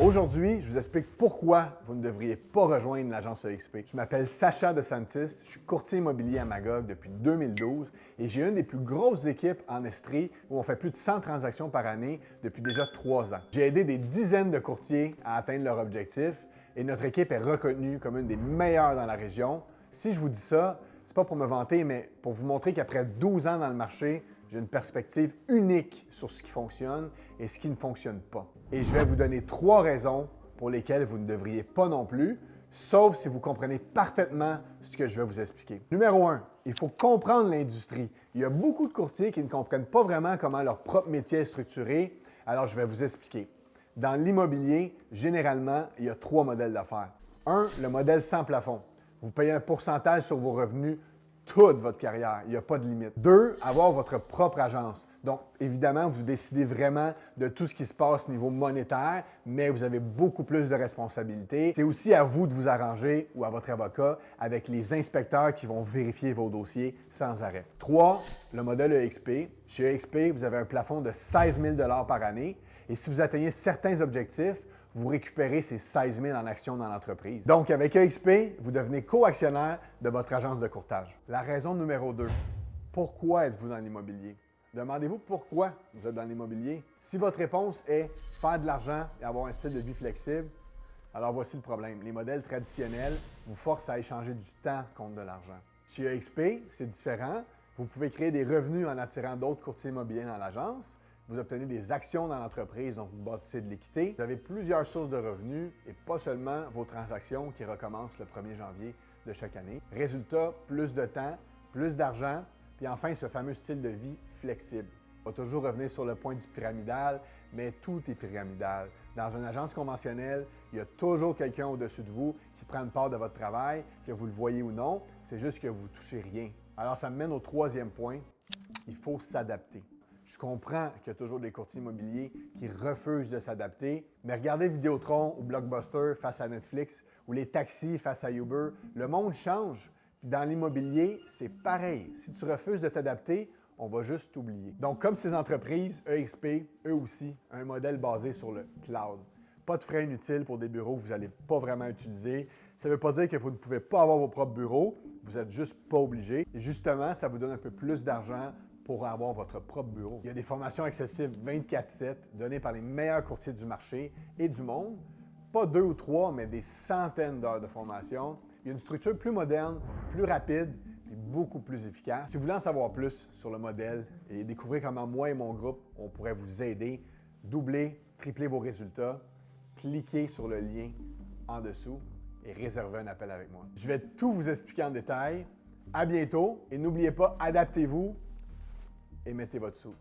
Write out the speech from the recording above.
Aujourd'hui, je vous explique pourquoi vous ne devriez pas rejoindre l'agence EXP. Je m'appelle Sacha DeSantis, je suis courtier immobilier à Magog depuis 2012 et j'ai une des plus grosses équipes en Estrie où on fait plus de 100 transactions par année depuis déjà 3 ans. J'ai aidé des dizaines de courtiers à atteindre leur objectif et notre équipe est reconnue comme une des meilleures dans la région. Si je vous dis ça, c'est pas pour me vanter, mais pour vous montrer qu'après 12 ans dans le marché, j'ai une perspective unique sur ce qui fonctionne et ce qui ne fonctionne pas. Et je vais vous donner 3 raisons pour lesquelles vous ne devriez pas non plus, sauf si vous comprenez parfaitement ce que je vais vous expliquer. Numéro 1, il faut comprendre l'industrie. Il y a beaucoup de courtiers qui ne comprennent pas vraiment comment leur propre métier est structuré, alors je vais vous expliquer. Dans l'immobilier, généralement, il y a 3 modèles d'affaires. 1, le modèle sans plafond. Vous payez un pourcentage sur vos revenus toute votre carrière. Il n'y a pas de limite. 2, avoir votre propre agence. Donc, évidemment, vous décidez vraiment de tout ce qui se passe au niveau monétaire, mais vous avez beaucoup plus de responsabilités. C'est aussi à vous de vous arranger ou à votre avocat avec les inspecteurs qui vont vérifier vos dossiers sans arrêt. 3, le modèle EXP. Chez EXP, vous avez un plafond de 16 000 $ par année et si vous atteignez certains objectifs, vous récupérez ces 16 000 en actions dans l'entreprise. Donc, avec EXP, vous devenez co-actionnaire de votre agence de courtage. La raison numéro 2, pourquoi êtes-vous dans l'immobilier? Demandez-vous pourquoi vous êtes dans l'immobilier. Si votre réponse est faire de l'argent et avoir un style de vie flexible, alors voici le problème. Les modèles traditionnels vous forcent à échanger du temps contre de l'argent. Chez EXP, c'est différent. Vous pouvez créer des revenus en attirant d'autres courtiers immobiliers dans l'agence. Vous obtenez des actions dans l'entreprise dont vous bâtissez de l'équité. Vous avez plusieurs sources de revenus et pas seulement vos transactions qui recommencent le 1er janvier de chaque année. Résultat, plus de temps, plus d'argent, puis enfin ce fameux style de vie flexible. On va toujours revenir sur le point du pyramidal, mais tout est pyramidal. Dans une agence conventionnelle, il y a toujours quelqu'un au-dessus de vous qui prend une part de votre travail, que vous le voyez ou non, c'est juste que vous ne touchez rien. Alors ça me mène au 3e point, il faut s'adapter. Je comprends qu'il y a toujours des courtiers immobiliers qui refusent de s'adapter, mais regardez Vidéotron ou Blockbuster face à Netflix ou les taxis face à Uber, le monde change. Puis dans l'immobilier, c'est pareil. Si tu refuses de t'adapter, on va juste t'oublier. Donc, comme ces entreprises, EXP, eux aussi, un modèle basé sur le cloud. Pas de frais inutiles pour des bureaux que vous n'allez pas vraiment utiliser. Ça ne veut pas dire que vous ne pouvez pas avoir vos propres bureaux, vous n'êtes juste pas obligé. Et justement, ça vous donne un peu plus d'argent pour avoir votre propre bureau. Il y a des formations accessibles 24/7 données par les meilleurs courtiers du marché et du monde. Pas 2 ou 3, mais des centaines d'heures de formation. Il y a une structure plus moderne, plus rapide et beaucoup plus efficace. Si vous voulez en savoir plus sur le modèle et découvrir comment moi et mon groupe, on pourrait vous aider, doubler, tripler vos résultats, cliquez sur le lien en dessous et réservez un appel avec moi. Je vais tout vous expliquer en détail. À bientôt et n'oubliez pas, adaptez-vous et mettez votre sou.